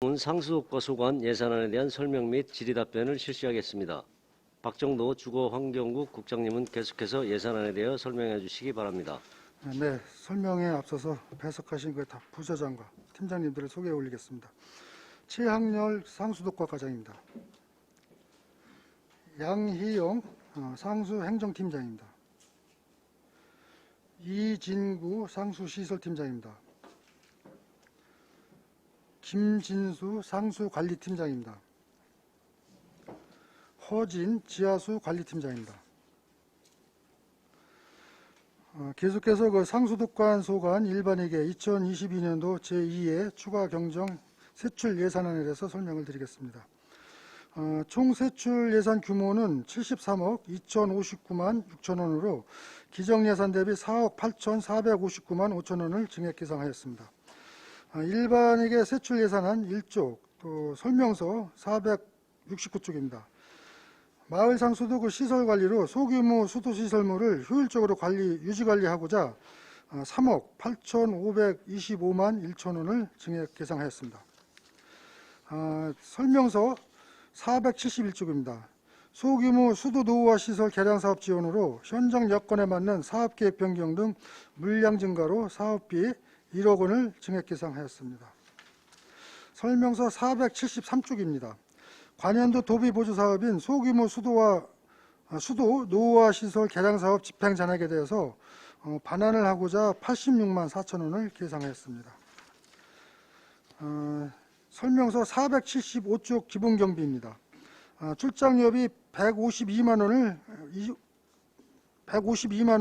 상수과 소관 예산안에 대한 설명 및 질의답변을 실시하겠습니다. 박정도 주거환경국 국장님은 계속해서 예산안에 대해 설명해 주시기 바랍니다. 네, 설명에 앞서서 배석하신 그 부서장과 팀장님들을 소개해 올리겠습니다. 최학렬 상수도과 과장입니다. 양희영 상수행정팀장입니다. 이진구 상수시설팀장입니다. 김진수 상수관리팀장입니다. 허진 지하수관리팀장입니다. 계속해서 그 상수도관 소관 일반회계 2022년도 제2회 추가 경정 세출 예산안에 대해서 설명을 드리겠습니다. 총 세출 예산 규모는 73억 2,059만 6천 원으로 기정 예산 대비 4억 8,459만 5천 원을 증액 계상하였습니다. 일반회계 세출 예산안 1쪽, 또 설명서 469쪽입니다. 마을 상수도 그 시설 관리로 소규모 수도 시설물을 효율적으로 유지 관리하고자 3억 8,525만 1천 원을 증액 계상하였습니다. 설명서 471쪽입니다. 소규모 수도 노후화 시설 개량 사업 지원으로 현장 여건에 맞는 사업 계획 변경 등 물량 증가로 사업비 1억 원을 증액 계상하였습니다. 설명서 473쪽입니다. 관연도 도비 보조 사업인 소규모 수도 노후화 시설 개량 사업 집행 잔액에 대해서 반환을 하고자 86만 4천 원을 계상하였습니다. 설명서 475쪽 기본 경비입니다. 출장료비 152만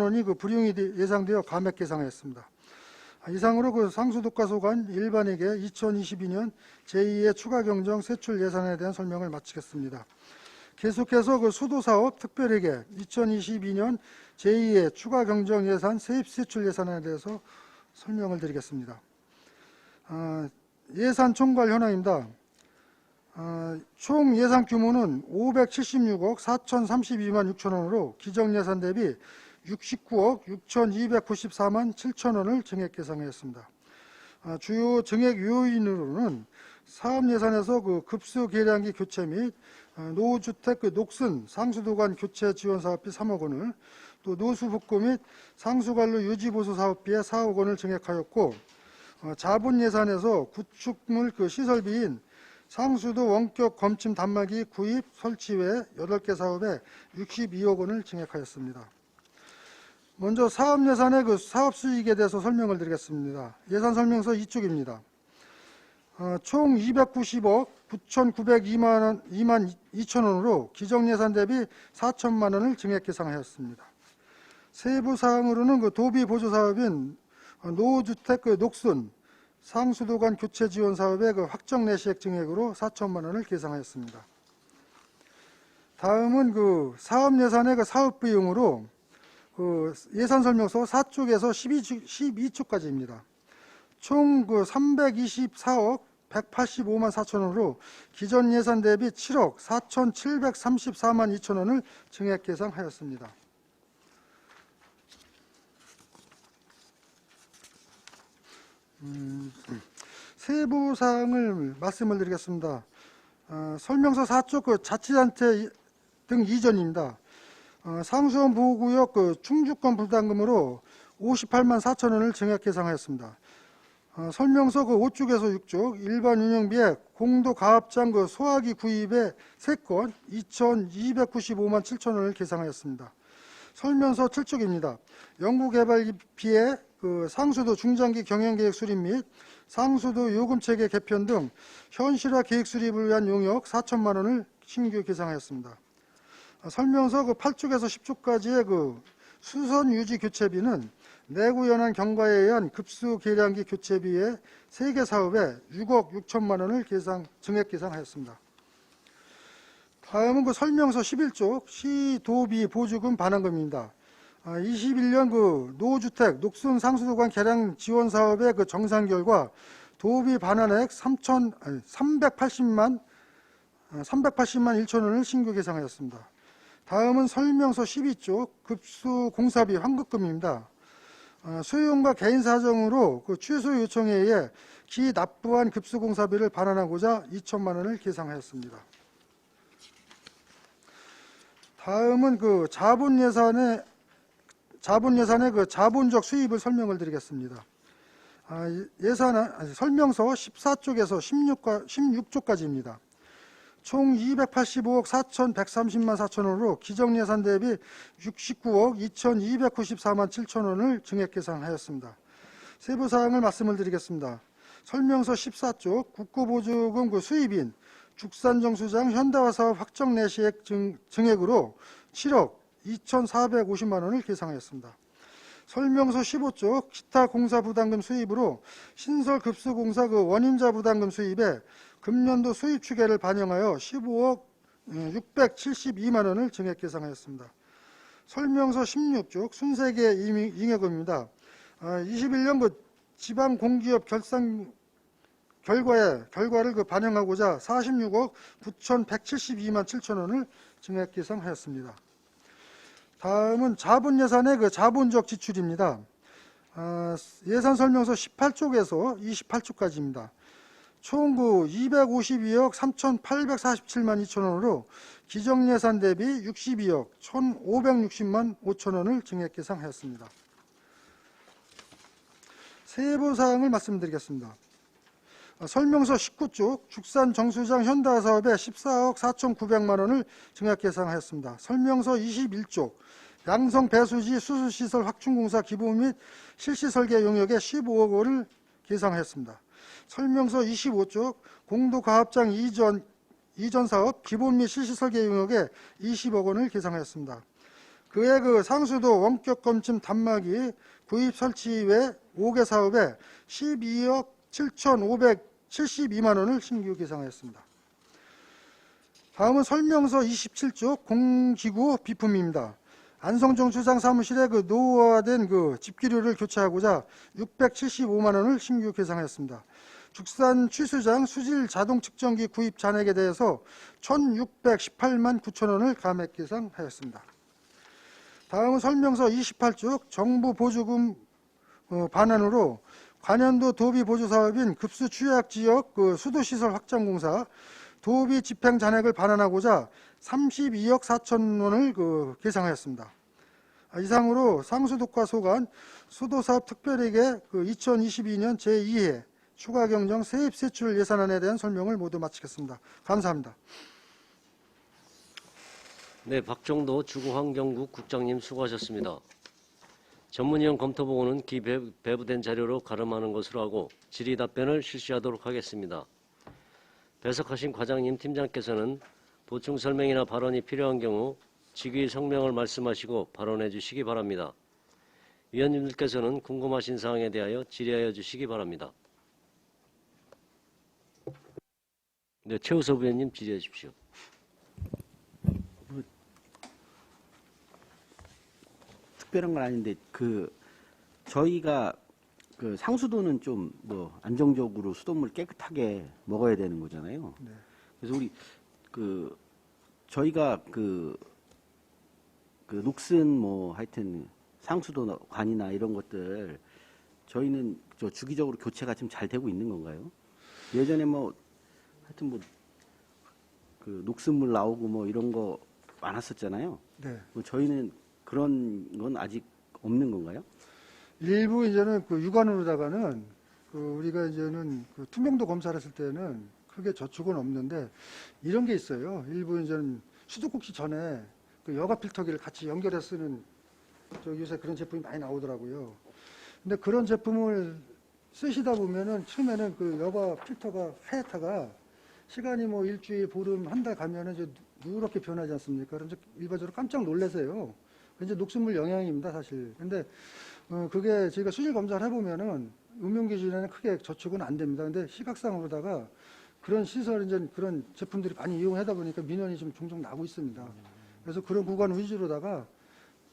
원이 그 불용이 예상되어 감액 계상하였습니다. 이상으로 그 상수도과 소관 일반회계 2022년 제2회 추가 경정 세출 예산에 대한 설명을 마치겠습니다. 계속해서 그 수도사업 특별회계 2022년 제2회 추가 경정 예산 세입 세출 예산에 대해서 설명을 드리겠습니다. 예산 총괄 현황입니다. 총 예산 규모는 576억 4,032만 6천 원으로 기정 예산 대비 69억 6,294만 7천 원을 증액 계상하였습니다. 주요 증액 요인으로는 사업 예산에서 그 급수 계량기 교체 및 노후주택 그 녹슨 상수도관 교체 지원 사업비 3억 원을, 또 노수 복구 및 상수관로 유지 보수 사업비에 4억 원을 증액하였고, 자본 예산에서 구축물 그 시설비인 상수도 원격 검침 단말기 구입 설치 외 8개 사업에 62억 원을 증액하였습니다. 먼저 사업 예산의 그 사업 수익에 대해서 설명을 드리겠습니다. 예산 설명서 2쪽입니다. 총 290억 9,902만 2천 원으로 기정 예산 대비 4천만 원을 증액 계상하였습니다. 세부 사항으로는 그 도비 보조 사업인 노후주택 그 녹슨 상수도관 교체 지원 사업의 그 확정 내시액 증액으로 4천만 원을 계상하였습니다. 다음은 그 사업 예산의 그 사업 비용으로 그 예산 설명서 4쪽에서 12쪽까지입니다. 총 그 324억 185만 4천 원으로 기존 예산 대비 7억 4,734만 2천 원을 증액 계상하였습니다. 세부 사항을 말씀을 드리겠습니다. 설명서 4쪽 그 자치단체 등 이전입니다. 상수원 보호구역 그 충주권 부담금으로 58만 4천 원을 증액 계상하였습니다. 설명서 그 5쪽에서 6쪽 일반 운영비에 공도 가압장 그 소화기 구입에 3건 2,295만 7천 원을 계상하였습니다. 설명서 7쪽입니다. 연구개발비에 그 상수도 중장기 경영계획 수립 및 상수도 요금체계 개편 등 현실화 계획 수립을 위한 용역 4천만 원을 신규 계상하였습니다. 설명서 그 8쪽에서 10쪽까지의 그 수선 유지 교체비는 내구 연한 경과에 의한 급수 계량기 교체비의 3개 사업에 6억 6천만 원을 증액 계상하였습니다. 다음은 그 설명서 11쪽 시도비 보조금 반환금입니다. 21년 그 노후주택 녹슨 상수도관 개량 지원 사업의 그 정산 결과 도비 반환액 380만 1천 원을 신규 계상하였습니다. 다음은 설명서 12쪽 급수 공사비 환급금입니다. 수요용과 개인 사정으로 그 취소 요청에 의해 기납부한 급수공사비를 반환하고자 2천만 원을 계상하였습니다. 다음은 그 자본 예산의 그 자본적 수입을 설명을 드리겠습니다. 설명서 14쪽에서 16쪽까지입니다. 총 285억 4,130만 4천 원으로 기정예산 대비 69억 2,294만 7천 원을 증액 계산하였습니다. 세부 사항을 말씀을 드리겠습니다. 설명서 14쪽 국고보조금 그 수입인 죽산정수장 현대화사업 확정 내시액 증액으로 7억 2,450만 원을 계상하였습니다. 설명서 15쪽 기타 공사 부담금 수입으로 신설급수공사 그 원임자 부담금 수입에 금년도 수입 추계를 반영하여 15억 672만 원을 증액 계상하였습니다. 설명서 16쪽 순세계 잉여금입니다. 21년 그 지방 공기업 결산 결과를 그 반영하고자 46억 9,172만 7천 원을 증액 계상하였습니다. 다음은 자본 예산의 그 자본적 지출입니다. 예산 설명서 18쪽에서 28쪽까지입니다. 총 그 252억 3,847만 2천 원으로 기정 예산 대비 62억 1,560만 5천 원을 증액 계상하였습니다. 세부 사항을 말씀드리겠습니다. 설명서 19쪽 죽산 정수장 현대화 사업에 14억 4,900만 원을 증액 계상하였습니다. 설명서 21쪽 양성 배수지 수수시설 확충공사 기본 및 실시 설계 용역에 15억 원을 계상하였습니다. 설명서 25쪽 공도가합장 이전 사업 기본 및 실시 설계 용역에 20억 원을 계상하였습니다. 그의 그 상수도 원격 검침 단말기 구입 설치 외 5개 사업에 12억 7,572만 원을 신규 계상하였습니다. 다음은 설명서 27쪽 공기구 비품입니다. 안성정수장 사무실에 그 노후화된 그 집기류를 교체하고자 675만 원을 신규 계상하였습니다. 죽산 취수장 수질 자동 측정기 구입 잔액에 대해서 1,618만 9천 원을 감액 계상하였습니다. 다음은 설명서 28쪽 정부 보조금 반환으로 관현도 도비 보조 사업인 급수 취약 지역 그 수도시설 확장공사 도비 집행 잔액을 반환하고자 32억 4천 원을 그 계상하였습니다. 이상으로 상수도과 소관 수도사업 특별회계 그 2022년 제2회 추가 경정 세입 세출 예산안에 대한 설명을 모두 마치겠습니다. 감사합니다. 네, 박정도 주거환경국 국장님 수고하셨습니다. 전문위원 검토보고는 배부된 자료로 가름하는 것으로 하고 질의 답변을 실시하도록 하겠습니다. 배석하신 과장님, 팀장께서는 보충 설명이나 발언이 필요한 경우 직위 성명을 말씀하시고 발언해 주시기 바랍니다. 위원님들께서는 궁금하신 사항에 대하여 질의하여 주시기 바랍니다. 네, 최우섭 위원님 질의해 주십시오. 특별한 건 아닌데 저희가 그 상수도는 좀 안정적으로 수돗물 깨끗하게 먹어야 되는 거잖아요. 네. 그래서 우리 저희가 녹슨 하여튼 상수도 관이나 이런 것들 저희는 주기적으로 교체가 좀 잘 되고 있는 건가요? 예전에 하여튼 녹슨물 나오고 이런 거 많았었잖아요. 네. 저희는 그런 건 아직 없는 건가요? 일부 이제는 그 육안으로다가는 우리가 이제는 그 투명도 검사를 했을 때는 크게 저축은 없는데 이런 게 있어요. 일부 이제는 수도꼭지 전에 그 여가 필터기를 같이 연결해 쓰는 요새 그런 제품이 많이 나오더라고요. 근데 그런 제품을 쓰시다 보면은 처음에는 그 여가 필터가 하얗다가 시간이 일주일, 보름, 한 달 가면은 이제 누렇게 변하지 않습니까? 그럼 이제 일반적으로 깜짝 놀라세요. 이제 녹슨물 영향입니다, 사실. 근데 그게 저희가 수질 검사를 해보면은 음용 기준에는 크게 저축은 안 됩니다. 근데 시각상으로다가 그런 시설 이제 그런 제품들이 많이 이용하다 보니까 민원이 좀 종종 나고 있습니다. 그래서 그런 구간 위주로다가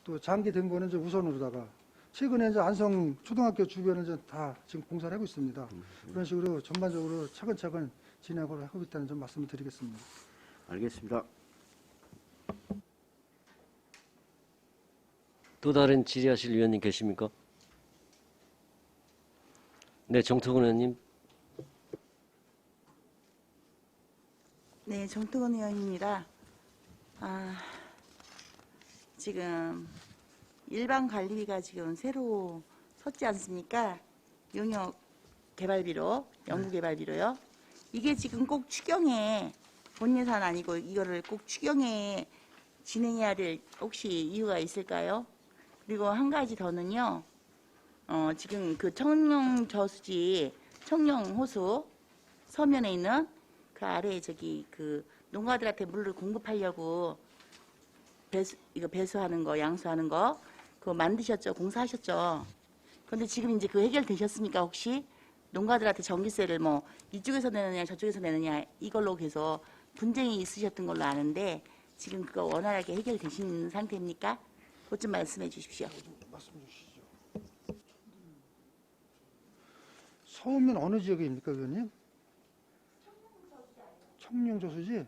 또 장기된 거는 이제 우선으로다가 최근에 이제 안성 초등학교 주변을 이제 다 지금 공사를 하고 있습니다. 그런 식으로 전반적으로 차근차근 진행을 하고 있다는 점 말씀을 드리겠습니다. 알겠습니다. 또 다른 질의하실 위원님 계십니까? 네, 정태근 의원님. 네, 정태근 의원입니다. 지금 일반 관리비가 지금 새로 섰지 않습니까? 용역 개발비로, 연구 개발비로요. 이게 지금 꼭 추경에 본 예산 아니고 이거를 꼭 추경에 진행해야 될 혹시 이유가 있을까요? 그리고 한 가지 더는요. 지금 그 청룡 저수지, 청룡 호수 서면에 있는 그 아래에 저기 그 농가들한테 물을 공급하려고 이거 배수하는 거, 양수하는 거 그거 만드셨죠? 공사하셨죠? 그런데 지금 이제 그 해결되셨습니까? 혹시 농가들한테 전기세를 뭐 이쪽에서 내느냐 저쪽에서 내느냐 이걸로 계속 분쟁이 있으셨던 걸로 아는데 지금 그거 원활하게 해결되신 상태입니까? 그것 좀 말씀해 주십시오. 말씀 주시죠. 서우면 어느 지역입니까, 의원님? 청룡 저수지?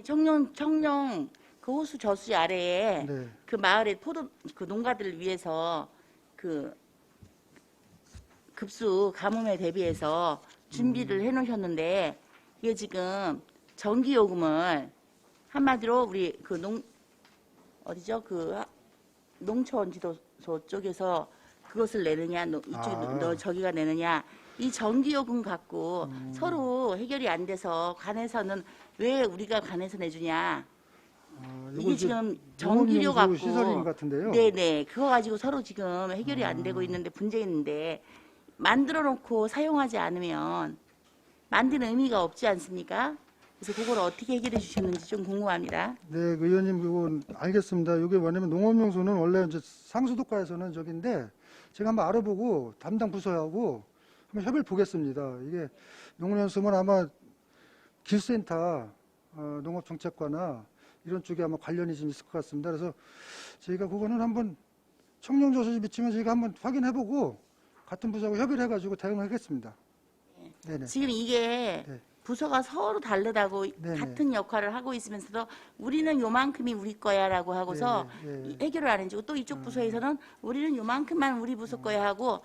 청룡 그 호수 저수지 아래에 네. 그 마을의 그 농가들을 위해서 그 급수 가뭄에 대비해서 준비를 해놓으셨는데 이게 지금 전기 요금을 한마디로 우리 그 어디죠 그 농촌 지도소 쪽에서 그것을 내느냐 이쪽에 저기가 내느냐 이 전기 요금 갖고 서로 해결이 안 돼서 관에서는 왜 우리가 관에서 내주냐 이게 지금 전기료 갖고 시설인 것 같은데요. 네네 그거 가지고 서로 지금 해결이 안 되고 있는데 문제 있는데 만들어 놓고 사용하지 않으면 만드는 의미가 없지 않습니까? 그래서 그걸 어떻게 해결해 주셨는지 좀 궁금합니다. 네, 그 의원님 그건 알겠습니다. 이게 뭐냐면 농업용수는 원래 이제 상수도과에서는 저긴데 제가 한번 알아보고 담당 부서하고 한번 협의를 보겠습니다. 이게 농업용수는 아마 길센터, 농업정책과나 이런 쪽에 아마 관련이 좀 있을 것 같습니다. 그래서 저희가 그거는 한번 청룡저수지 비치면 저희가 한번 확인해보고 같은 부서하고 협의를 해가지고 대응을 하겠습니다. 네네. 지금 이게 네. 부서가 서로 다르다고 네네. 같은 역할을 하고 있으면서도 우리는 요만큼이 우리 거야라고 하고서 네. 해결을 안 해주고 또 이쪽 부서에서는 우리는 요만큼만 우리 부서 거야 하고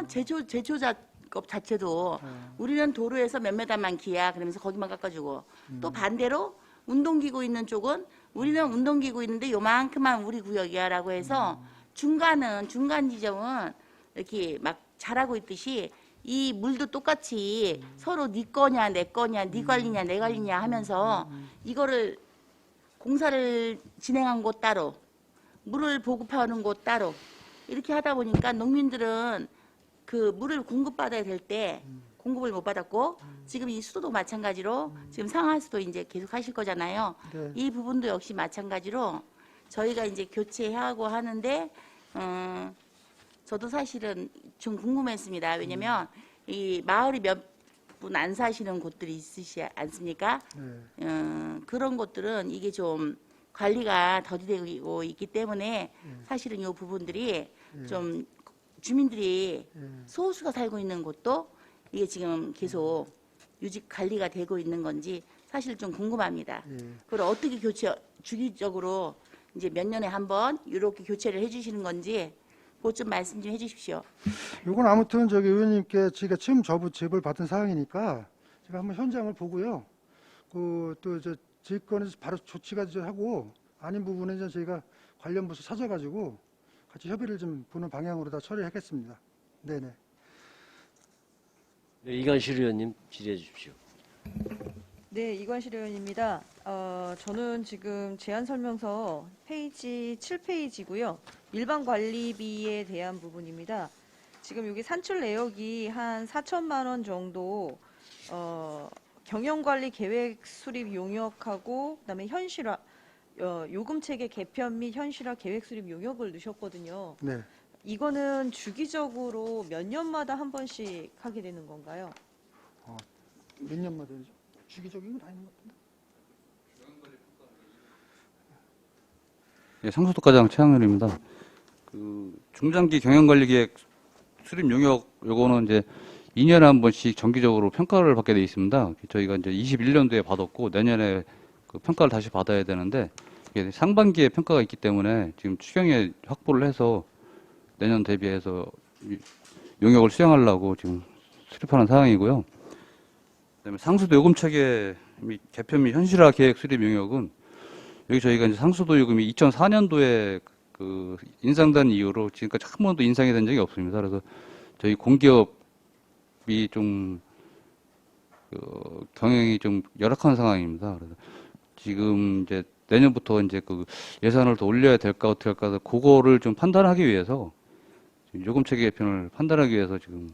제초 작업 자체도 우리는 도로에서 몇 메다만 기야 그러면서 거기만 깎아주고 또 반대로 운동기구 있는 쪽은 우리는 운동기구 있는데 요만큼만 우리 구역이야라고 해서 중간 지점은 이렇게 막 잘하고 있듯이 이 물도 똑같이 서로 네 거냐 내 거냐 네 관리냐 내 관리냐 하면서 이거를 공사를 진행한 곳 따로 물을 보급하는 곳 따로 이렇게 하다 보니까 농민들은 그 물을 공급받아야 될 때 공급을 못 받았고 지금 이 수도도 마찬가지로 지금 상하수도 이제 계속 하실 거잖아요. 네. 이 부분도 역시 마찬가지로 저희가 이제 교체하고 하는데 저도 사실은 좀 궁금했습니다. 왜냐면 이 마을이 몇 분 안 사시는 곳들이 있으시지 않습니까? 네. 그런 곳들은 이게 좀 관리가 더디되고 있기 때문에 사실은 이 부분들이 좀 주민들이 소수가 살고 있는 곳도 이게 지금 계속 유지 관리가 되고 있는 건지 사실 좀 궁금합니다. 그걸 어떻게 주기적으로 이제 몇 년에 한 번 이렇게 교체를 해주시는 건지 그것 좀 말씀 좀 해주십시오. 요건 아무튼 저기 의원님께 제가 처음 제보를 받은 사항이니까 제가 한번 현장을 보고요. 또 이제 저희 거는 바로 조치가 하고 아닌 부분은 이제 저희가 관련 부서 찾아가지고 같이 협의를 좀 보는 방향으로 다 처리하겠습니다. 네네. 네, 이관실 의원님 질의해 주십시오. 네, 이관실 의원입니다. 저는 지금 제안 설명서 페이지 7페이지고요. 일반 관리비에 대한 부분입니다. 지금 여기 산출 내역이 한 4천만 원 정도 경영관리 계획 수립 용역하고 그다음에 현실화 요금 체계 개편 및 현실화 계획 수립 용역을 넣으셨거든요. 네. 이거는 주기적으로 몇 년마다 한 번씩 하게 되는 건가요? 몇 년마다죠? 주기적인 건 아닌 것 같은데. 예, 상수도과장 최양렬입니다. 그 중장기 경영관리계획 수립 용역 요거는 이제 2년에 한 번씩 정기적으로 평가를 받게 돼 있습니다. 저희가 이제 21년도에 받았고 내년에 그 평가를 다시 받아야 되는데 이게 상반기에 평가가 있기 때문에 지금 추경에 확보를 해서 내년 대비해서 용역을 수행하려고 지금 수립하는 사항이고요. 그다음에 상수도 요금 체계 및 개편 및 현실화 계획 수립 용역은 여기 저희가 이제 상수도 요금이 2004년도에 그 인상된 이후로 지금까지 한 번도 인상이 된 적이 없습니다. 그래서 저희 공기업이 좀 경영이 좀 열악한 상황입니다. 그래서 지금 이제 내년부터 이제 그 예산을 더 올려야 될까 어떻게 할까 그거를 좀 판단하기 위해서 지금 요금 체계 개편을 판단하기 위해서 지금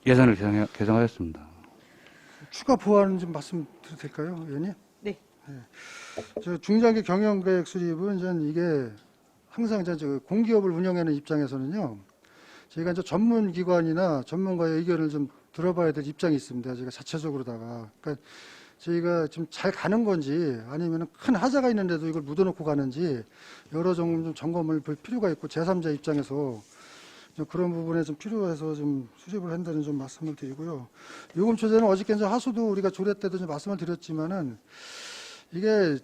예산을 개정하였습니다. 추가 보완 좀 말씀드려도 될까요, 의원님? 네. 저 중장기 경영계획 수립은 전 이게 항상 이제 저 공기업을 운영하는 입장에서는요, 저희가 이제 전문기관이나 전문가의 의견을 좀 들어봐야 될 입장이 있습니다. 제가 자체적으로다가. 그러니까 저희가 좀 잘 가는 건지 아니면 큰 하자가 있는데도 이걸 묻어놓고 가는지 여러 좀 점검을 볼 필요가 있고 제3자 입장에서 좀 그런 부분에 좀 필요해서 좀 수립을 한다는 좀 말씀을 드리고요. 요금 조제는 어저께 이제 하수도 우리가 조례 때도 좀 말씀을 드렸지만은 이게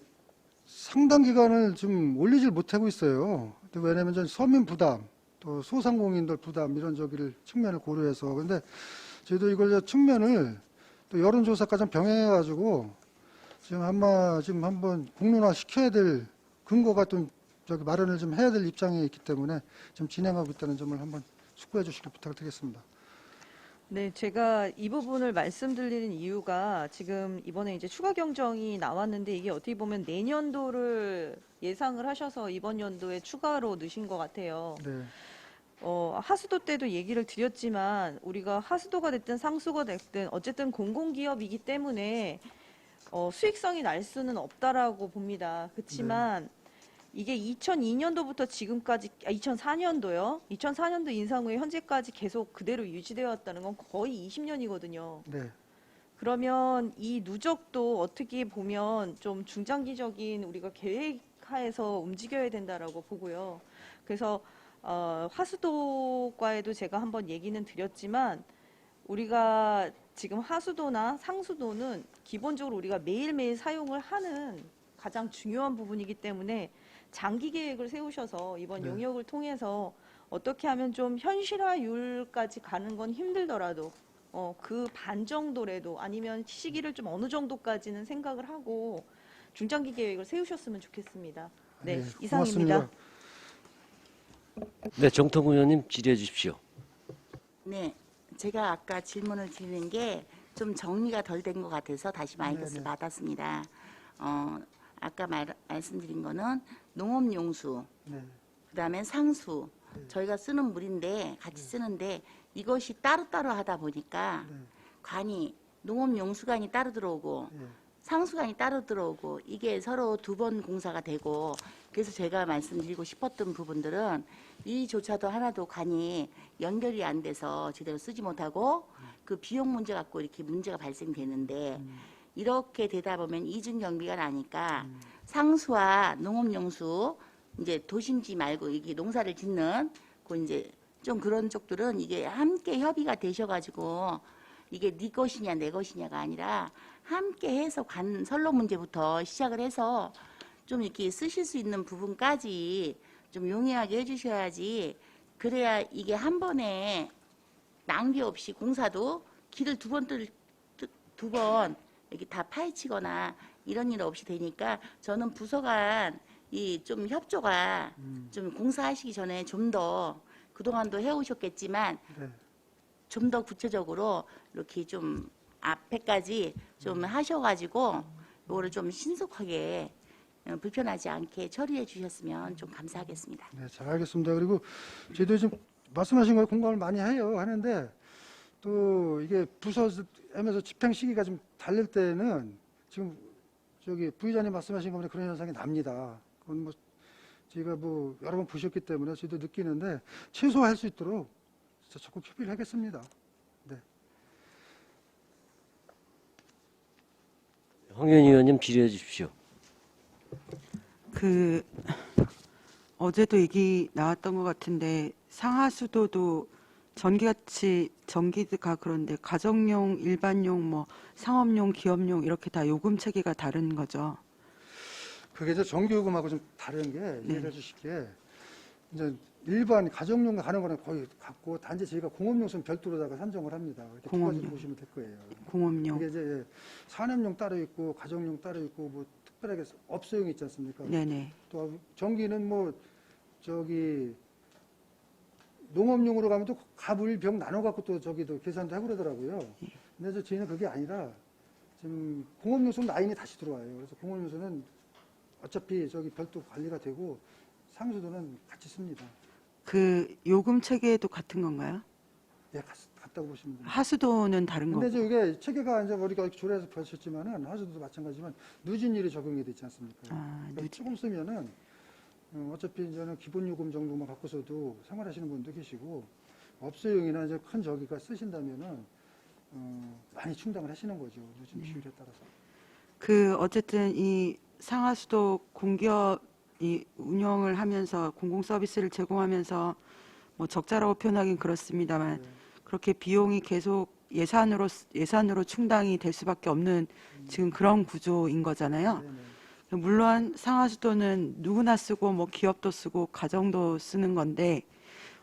상당 기간을 좀 올리질 못하고 있어요. 왜냐하면 전 서민 부담, 또 소상공인들 부담 이런 저기를 측면을 고려해서 근데 저희도 이걸 측면을 또 여론조사까지 병행해가지고 지금 아마 지금 한번 공론화 시켜야 될 근거가 좀 저기 마련을 좀 해야 될 입장에 있기 때문에 좀 진행하고 있다는 점을 한번 숙고해 주시길 부탁드리겠습니다. 네, 제가 이 부분을 말씀드리는 이유가 지금 이번에 이제 추가 경정이 나왔는데 이게 어떻게 보면 내년도를 예상을 하셔서 이번 연도에 추가로 넣으신 것 같아요. 네. 하수도 때도 얘기를 드렸지만 우리가 하수도가 됐든 상수가 됐든 어쨌든 공공기업이기 때문에 수익성이 날 수는 없다라고 봅니다. 그렇지만 이게 2002년도부터 지금까지 2004년도요. 2004년도 인상 후에 현재까지 계속 그대로 유지되어 왔다는 건 거의 20년이거든요. 네. 그러면 이 누적도 어떻게 보면 좀 중장기적인 우리가 계획하에서 움직여야 된다라고 보고요. 그래서 하수도과에도 제가 한번 얘기는 드렸지만 우리가 지금 하수도나 상수도는 기본적으로 우리가 매일매일 사용을 하는 가장 중요한 부분이기 때문에 장기 계획을 세우셔서 이번 용역을 통해서 어떻게 하면 좀 현실화율까지 가는 건 힘들더라도 그 반 정도라도 아니면 시기를 좀 어느 정도까지는 생각을 하고 중장기 계획을 세우셨으면 좋겠습니다. 네, 네, 이상입니다. 고맙습니다. 네, 정통 의원님 질의해 주십시오. 네, 제가 아까 질문을 드리는 게 좀 정리가 덜 된 것 같아서 다시 마이크를 네네. 받았습니다. 아까 말씀드린 거는 농업용수, 네. 그다음에 상수, 저희가 쓰는 물인데 같이 쓰는데 이것이 따로따로 하다 보니까 관이 농업용수관이 따로 들어오고 상수관이 따로 들어오고 이게 서로 두 번 공사가 되고 그래서 제가 말씀드리고 싶었던 부분들은 이조차도 하나도 관이 연결이 안 돼서 제대로 쓰지 못하고 그 비용 문제 갖고 이렇게 문제가 발생되는데 이렇게 되다 보면 이중 경비가 나니까 상수와 농업용수 이제 도심지 말고 이게 농사를 짓는 그 이제 좀 그런 쪽들은 이게 함께 협의가 되셔가지고 이게 네 것이냐 내 것이냐가 아니라 함께 해서 관 선로 문제부터 시작을 해서 좀 이렇게 쓰실 수 있는 부분까지 좀 용이하게 해주셔야지 그래야 이게 한 번에 낭비 없이 공사도 길을 두 번 이렇게 다 파헤치거나 이런 일 없이 되니까 저는 부서 간 이 좀 협조가 좀 공사하시기 전에 좀 더 그동안도 해오셨겠지만 좀 더 구체적으로 이렇게 좀 앞에까지 좀 하셔가지고 이거를 좀 신속하게 불편하지 않게 처리해 주셨으면 좀 감사하겠습니다. 네, 잘 알겠습니다. 그리고 저희도 지금 말씀하신 거에 공감을 많이 해요. 하는데 또 이게 부서에서 집행 시기가 좀 달릴 때는 지금 저기 부의장님 말씀하신 것보다 그런 현상이 납니다. 그건 뭐 저희가 뭐 여러 번 보셨기 때문에 저희도 느끼는데 최소화할 수 있도록 진짜 적극 협의를 하겠습니다. 네. 황현희 의원님 질의해 주십시오. 어제도 얘기 나왔던 것 같은데 상하수도도 전기가 그런데 가정용, 일반용, 뭐 상업용, 기업용 이렇게 다 요금 체계가 다른 거죠. 그게 이제 전기요금하고 좀 다른 게 이해해 주시기에 이제 일반 가정용 가는 거는 거의 같고 단지 저희가 공업용선 별도로다가 산정을 합니다. 이렇게 두 가지 공업용. 보시면 될 거예요. 공업용. 이게 이제 산업용 따로 있고 가정용 따로 있고 뭐 특별하게 업소용 있지 않습니까? 네네. 또 전기는 뭐 저기 농업용으로 가면 또 갑을 병 나눠 갖고 또 저기도 계산도 하고 그러더라고요. 근데 저희는 그게 아니라 지금 공업용선 라인이 다시 들어와요. 그래서 공업용선은 어차피 저기 별도 관리가 되고 상수도는 같이 씁니다. 그 요금 체계도 같은 건가요? 예, 같다고 보시면 됩니다. 하수도는 다른 근데 거고. 이제 이게 체계가 이제 우리가 이렇게 조례에서 펼쳤지만은 하수도도 마찬가지지만 누진율이 적용이 되지 않습니까? 아, 그러니까 조금 쓰면은 어차피 이제는 기본 요금 정도만 갖고서도 생활하시는 분도 계시고 업소용이나 이제 큰 저기가 쓰신다면은 많이 충당을 하시는 거죠. 누진 비율에 따라서. 그 어쨌든 이 상하수도 공기업이 운영을 하면서 공공 서비스를 제공하면서 뭐 적자라고 표현하긴 그렇습니다만 네. 그렇게 비용이 계속 예산으로 충당이 될 수밖에 없는 지금 그런 구조인 거잖아요. 네네. 물론 상하수도는 누구나 쓰고 뭐 기업도 쓰고 가정도 쓰는 건데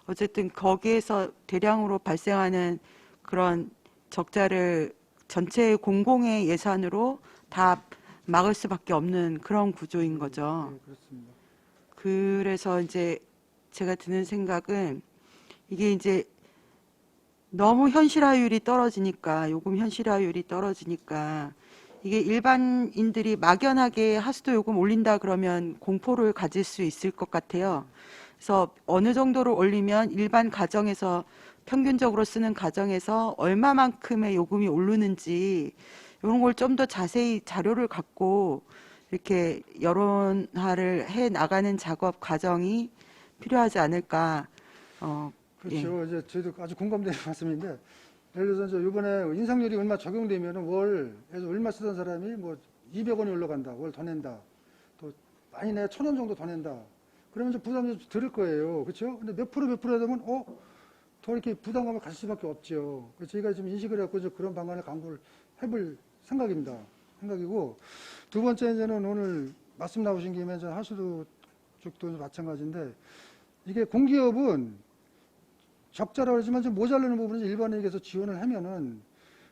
어쨌든 거기에서 대량으로 발생하는 그런 적자를 전체 공공의 예산으로 다 막을 수밖에 없는 그런 구조인 거죠. 네, 그렇습니다. 그래서 이제 제가 드는 생각은 이게 이제 너무 현실화율이 떨어지니까 요금 현실화율이 떨어지니까 이게 일반인들이 막연하게 하수도 요금 올린다 그러면 공포를 가질 수 있을 것 같아요. 그래서 어느 정도로 올리면 일반 가정에서 평균적으로 쓰는 가정에서 얼마만큼의 요금이 오르는지 이런 걸 좀 더 자세히 자료를 갖고 이렇게 여론화를 해 나가는 작업 과정이 필요하지 않을까. 그렇죠. 이제 저희도 아주 공감되는 말씀인데, 예를 들어서 이제 이번에 인상률이 얼마 적용되면은 월에서 얼마 쓰던 사람이 뭐 200원이 올라간다, 월 더 낸다, 또 많이 내 1,000원 정도 더 낸다. 그러면 좀 부담이 좀 들을 거예요, 그렇죠? 근데 몇 프로 되면 더 이렇게 부담감을 가질 수밖에 없죠. 그래서 저희가 좀 인식을 해갖고 이제 그런 방안을 강구를 해볼 생각이고, 두 번째 이제는 오늘 말씀 나오신 김에 이제 하수도 쪽도 마찬가지인데, 이게 공기업은 적자라고 하지만 좀 모자라는 부분은 일반에게서 지원을 하면은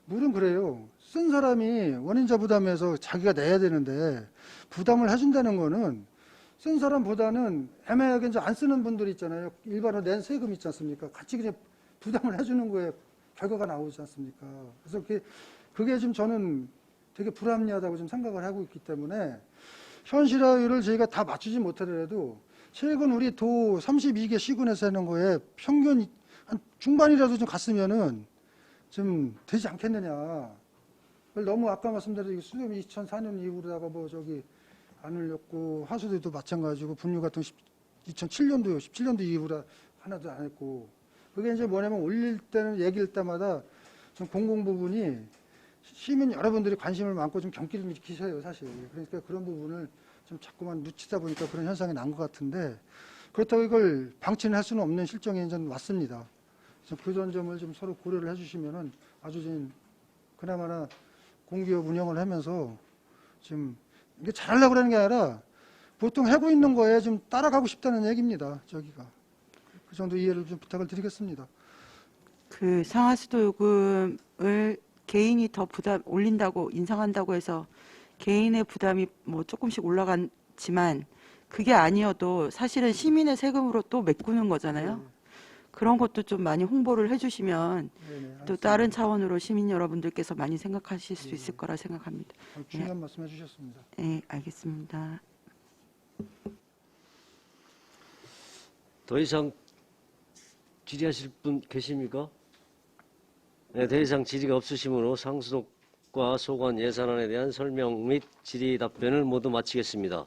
물은 그래요. 쓴 사람이 원인자 부담해서 자기가 내야 되는데 부담을 해준다는 거는 쓴 사람보다는 애매하게 이제 안 쓰는 분들이 있잖아요. 일반으로 낸 세금 있지 않습니까? 같이 그냥 부담을 해주는 거에 결과가 나오지 않습니까? 그래서 그게 지금 저는 되게 불합리하다고 좀 생각을 하고 있기 때문에 현실화율을 저희가 다 맞추지 못하더라도 최근 우리 도 32개 시군에서 하는 거에 평균 한 중반이라도 좀 갔으면은 좀 되지 않겠느냐. 너무 아까 말씀드린 수렴이 2004년 이후로다가 뭐 저기 안 올렸고 하수도도 마찬가지고 분유 같은 2007년도요. 17년도 이후로 하나도 안 했고 그게 이제 뭐냐면 올릴 때는 얘기할 때마다 좀 공공 부분이 시민 여러분들이 관심을 많고 좀 경기를 일으키셔요 사실. 그러니까 그런 부분을 좀 자꾸만 놓치다 보니까 그런 현상이 난 것 같은데 그렇다고 이걸 방치는 할 수는 없는 실정이 이제 왔습니다. 그런 점을 좀 서로 고려를 해주시면은 아주 좀 그나마나 공기업 운영을 하면서 지금 이게 잘하려고 그러는 게 아니라 보통 하고 있는 거에 좀 따라가고 싶다는 얘기입니다. 저기가 그 정도 이해를 좀 부탁을 드리겠습니다. 그 상하수도 요금을 개인이 더 부담 올린다고 인상한다고 해서 개인의 부담이 뭐 조금씩 올라갔지만 그게 아니어도 사실은 시민의 세금으로 또 메꾸는 거잖아요. 그런 것도 좀 많이 홍보를 해주시면 네네, 또 다른 차원으로 시민 여러분들께서 많이 생각하실 수 있을 거라 생각합니다. 중요한 말씀 해주셨습니다. 네, 알겠습니다. 더 이상 질의하실 분 계십니까? 네, 더 이상 질의가 없으시므로 상수도과 소관 예산안에 대한 설명 및 질의 답변을 모두 마치겠습니다.